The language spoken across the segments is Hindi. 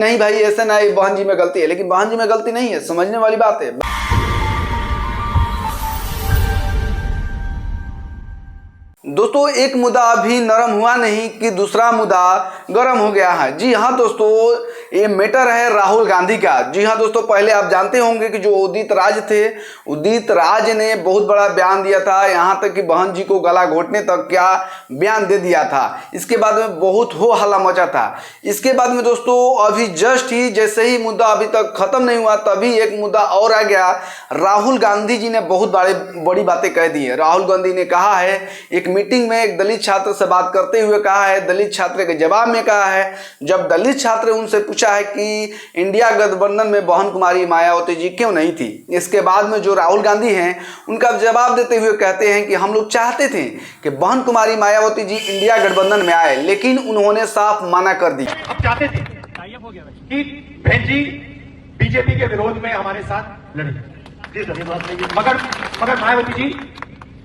नहीं भाई ऐसा ना, बहन जी में गलती है, लेकिन बहन जी में गलती नहीं है, समझने वाली बात है। दोस्तों एक मुद्दा अभी नरम हुआ नहीं कि दूसरा मुद्दा गर्म हो गया है। जी हाँ दोस्तों, ये मैटर है राहुल गांधी का। जी हाँ दोस्तों, पहले आप जानते होंगे कि जो उदित राज थे, उदित राज ने बहुत बड़ा बयान दिया था, यहाँ तक कि बहन जी को गला घोटने तक क्या बयान दे दिया था। इसके बाद में बहुत हो हल्ला मचा था। इसके बाद में दोस्तों अभी जस्ट ही जैसे ही मुद्दा अभी तक खत्म नहीं हुआ तभी एक मुद्दा और आ गया। राहुल गांधी जी ने बहुत बड़ी बातें कह दी है। राहुल गांधी ने कहा है, एक मीटिंग में एक दलित छात्र से बात करते हुए कहा है, दलित छात्र के जवाब में कहा है, जब दलित छात्र उनसे पूछा है कि इंडिया गठबंधन में बहन कुमारी मायावती जी क्यों नहीं थी, इसके बाद में जो राहुल गांधी हैं उनका जवाब देते हुए कहते हैं कि हम लोग चाहते थे कि बहन कुमारी मायावती जी इंडिया गठबंधन में आए, लेकिन उन्होंने साफ मना कर दी। अब चाहते थे कि बहन जी बीजेपी के विरोध में हमारे साथ लड़े, मगर मायावती जी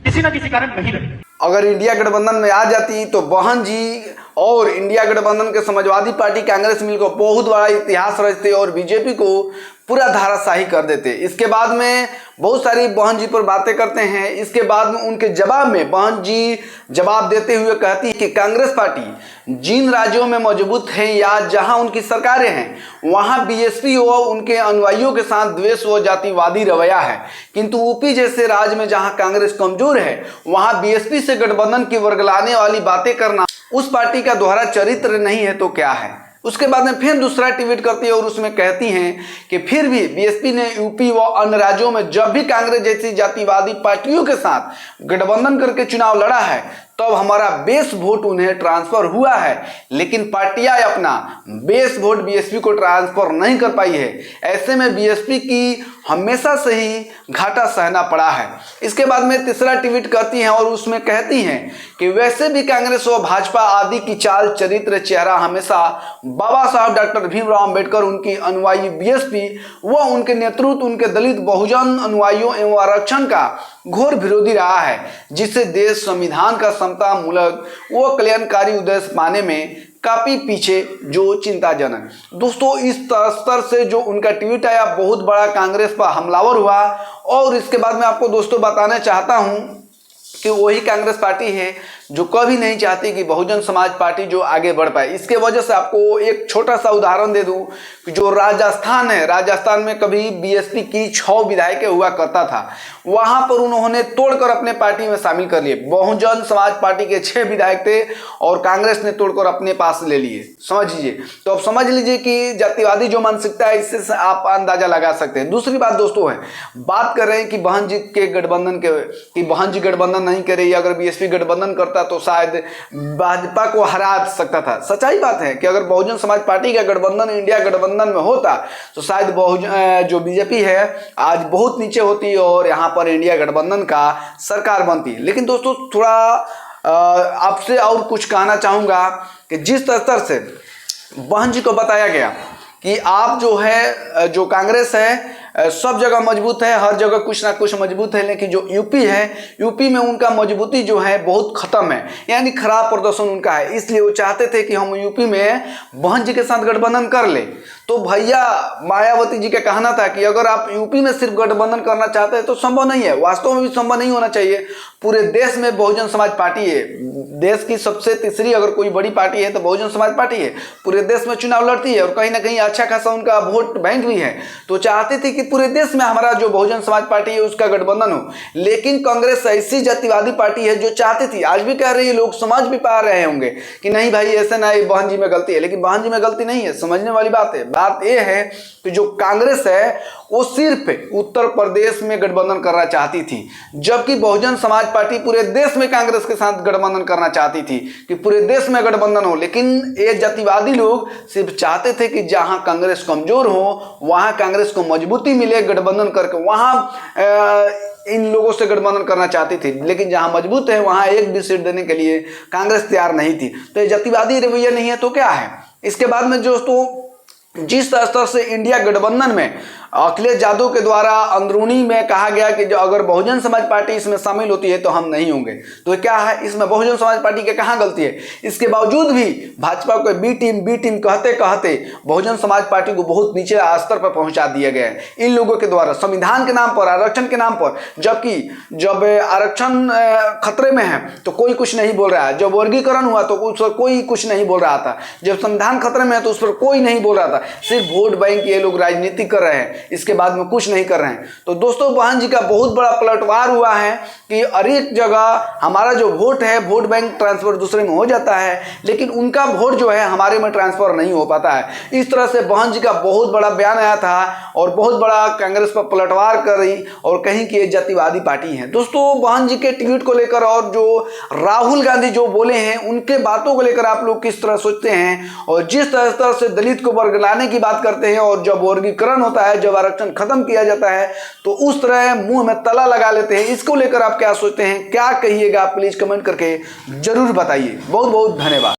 किसी न किसी कारण नहीं लड़ी। अगर इंडिया गठबंधन में आ जाती तो बहन जी और इंडिया गठबंधन के समाजवादी पार्टी कांग्रेस मिलकर बहुत बड़ा इतिहास रचते और बीजेपी को पूरा धाराशाही कर देते। इसके बाद में बहुत सारी बहन जी पर बातें करते हैं। इसके बाद में उनके जवाब में बहन जी जवाब देते हुए कहती है कि कांग्रेस पार्टी जिन राज्यों में मजबूत है या जहां उनकी सरकारें हैं वहां बीएसपी व उनके अनुयायियों के साथ द्वेष व जातिवादी रवैया है, किंतु यूपी जैसे राज्य में जहां कांग्रेस कमजोर है वहां बीएसपी से गठबंधन की वर्गलाने वाली बातें करना उस पार्टी का दोहरा चरित्र नहीं है तो क्या है। उसके बाद में फिर दूसरा ट्वीट करती है और उसमें कहती हैं कि फिर भी बीएसपी ने यूपी व अन्य राज्यों में जब भी कांग्रेस जैसी जातिवादी पार्टियों के साथ गठबंधन करके चुनाव लड़ा है तब हमारा बेस वोट उन्हें ट्रांसफर हुआ है, लेकिन पार्टियां अपना बेस वोट बीएसपी को ट्रांसफर नहीं कर पाई है। ऐसे में बीएसपी की हमेशा से ही घाटा सहना पड़ा है। इसके बाद में तीसरा ट्वीट करती हैं और उसमें कहती हैं कि वैसे भी कांग्रेस व भाजपा आदि की चाल चरित्र चेहरा हमेशा बाबा साहब डॉक्टर भीमराव अंबेडकर, उनकी अनुयायी बीएसपी व उनके नेतृत्व उनके दलित बहुजन अनुयायियों एवं आरक्षण का घोर विरोधी रहा है, जिससे देश संविधान का समता मूलक व कल्याणकारी उद्देश्य पाने में काफी पीछे, जो चिंताजनक। दोस्तों इस स्तर से जो उनका ट्वीट आया बहुत बड़ा कांग्रेस पर हमलावर हुआ। और इसके बाद मैं आपको दोस्तों बताना चाहता हूं कि वही कांग्रेस पार्टी है जो कभी नहीं चाहती कि बहुजन समाज पार्टी जो आगे बढ़ पाए। इसके वजह से आपको एक छोटा सा उदाहरण दे दूं कि जो राजस्थान है, राजस्थान में कभी बीएसपी की 6 विधायकें हुआ करता था, वहां पर उन्होंने तोड़कर अपने पार्टी में शामिल कर लिए। बहुजन समाज पार्टी के 6 विधायक थे और कांग्रेस ने तोड़कर अपने पास ले लिए। समझ लीजिए, तो अब समझ लीजिए कि जातिवादी जो मानसिकता है इससे आप अंदाजा लगा सकते हैं। दूसरी बात दोस्तों है, बात कर रहे हैं कि बहन जी के गठबंधन कि बहन जी गठबंधन नहीं कर रही, अगर बीएसपी गठबंधन करता तो शायद भाजपा को हरा सकता था। सच्चाई बात है कि अगर बहुजन समाज पार्टी का गठबंधन इंडिया गठबंधन में होता तो शायद जो बीजेपी है आज बहुत नीचे होती और यहाँ पर इंडिया गठबंधन का सरकार बनती। लेकिन दोस्तों थोड़ा आपसे और कुछ कहना चाहूंगा कि जिस स्तर से बहन जी को बताया गया कि आप जो है, जो कांग्रेस है सब जगह मजबूत है, हर जगह कुछ ना कुछ मजबूत है, लेकिन जो यूपी है, यूपी में उनका मजबूती जो है बहुत खत्म है, यानी खराब प्रदर्शन उनका है। इसलिए वो चाहते थे कि हम यूपी में बहन जी के साथ गठबंधन कर ले। तो भैया मायावती जी का कहना था कि अगर आप यूपी में सिर्फ गठबंधन करना चाहते हैं तो संभव नहीं है, वास्तव में भी संभव नहीं होना चाहिए। पूरे देश में बहुजन समाज पार्टी है, देश की सबसे तीसरी अगर कोई बड़ी पार्टी है तो बहुजन समाज पार्टी है, पूरे देश में चुनाव लड़ती है और कहीं ना कहीं अच्छा खासा उनका वोट बैंक भी है। तो चाहते थे कि पूरे देश में हमारा जो बहुजन समाज पार्टी है उसका गठबंधन हो, लेकिन कांग्रेस ऐसी जातिवादी पार्टी है जो चाहती थी, आज भी कह रही है, लोग समझ भी पा रहे होंगे कि नहीं भाई ऐसा ना, बहन जी में गलती है, लेकिन बहन जी में गलती नहीं है, समझने वाली बात है। बात यह है कि जो कांग्रेस है वो सिर्फ उत्तर प्रदेश में गठबंधन करना चाहती थी, जबकि बहुजन समाज पार्टी पूरे देश में कांग्रेस के साथ गठबंधन करना चाहती थी कि पूरे देश में गठबंधन हो। लेकिन ये जातिवादी लोग सिर्फ चाहते थे कि जहां कांग्रेस कमजोर हो वहां कांग्रेस को मजबूती मिले, गठबंधन करके वहां इन लोगों से गठबंधन करना चाहती थी, लेकिन जहां मजबूत है वहां एक भी सीट देने के लिए कांग्रेस तैयार नहीं थी। तो ये जातिवादी रवैया नहीं है तो क्या है। इसके बाद में दोस्तों जिस स्तर से इंडिया गठबंधन में अखिलेश यादव के द्वारा अंदरूनी में कहा गया कि जो अगर बहुजन समाज पार्टी इसमें शामिल होती है तो हम नहीं होंगे। तो क्या है, इसमें बहुजन समाज पार्टी के कहाँ गलती है? इसके बावजूद भी भाजपा को बी टीम कहते कहते बहुजन समाज पार्टी को बहुत नीचे स्तर पर पहुंचा दिया गया है इन लोगों के द्वारा, संविधान के नाम पर, आरक्षण के नाम पर। जबकि जब आरक्षण खतरे में है तो कोई कुछ नहीं बोल रहा है, जब वर्गीकरण हुआ तो उस पर कोई कुछ नहीं बोल रहा था, जब संविधान खतरे में है तो उस पर कोई नहीं बोल रहा था। सिर्फ वोट बैंक ये लोग राजनीति कर रहे हैं, इसके बाद में कुछ नहीं कर रहे हैं। तो दोस्तों बहन जी का बहुत बड़ा पलटवार हुआ है कि हर एक जगह हमारा जो वोट है, वोट बैंक ट्रांसफर दूसरे में हो जाता है, लेकिन उनका वोट जो है हमारे में ट्रांसफर नहीं हो पाता है। इस तरह से बहन जी का बहुत बड़ा बयान आया था और बहुत बड़ा कांग्रेस पर पलटवार कर रही और कहीं की जातिवादी पार्टी है। दोस्तों बहन जी के ट्वीट को लेकर और जो राहुल गांधी जो बोले हैं उनके बातों को लेकर आप लोग किस तरह सोचते हैं? और जिस तरह से दलित को वर्ग लाने की बात करते हैं और जब वर्गीकरण होता है, जब आरक्षण खत्म किया जाता है तो उस तरह मुंह में तला लगा लेते हैं। इसको लेकर आप क्या सोचते हैं, क्या कहिएगा? प्लीज कमेंट करके जरूर बताइए। बहुत बहुत धन्यवाद।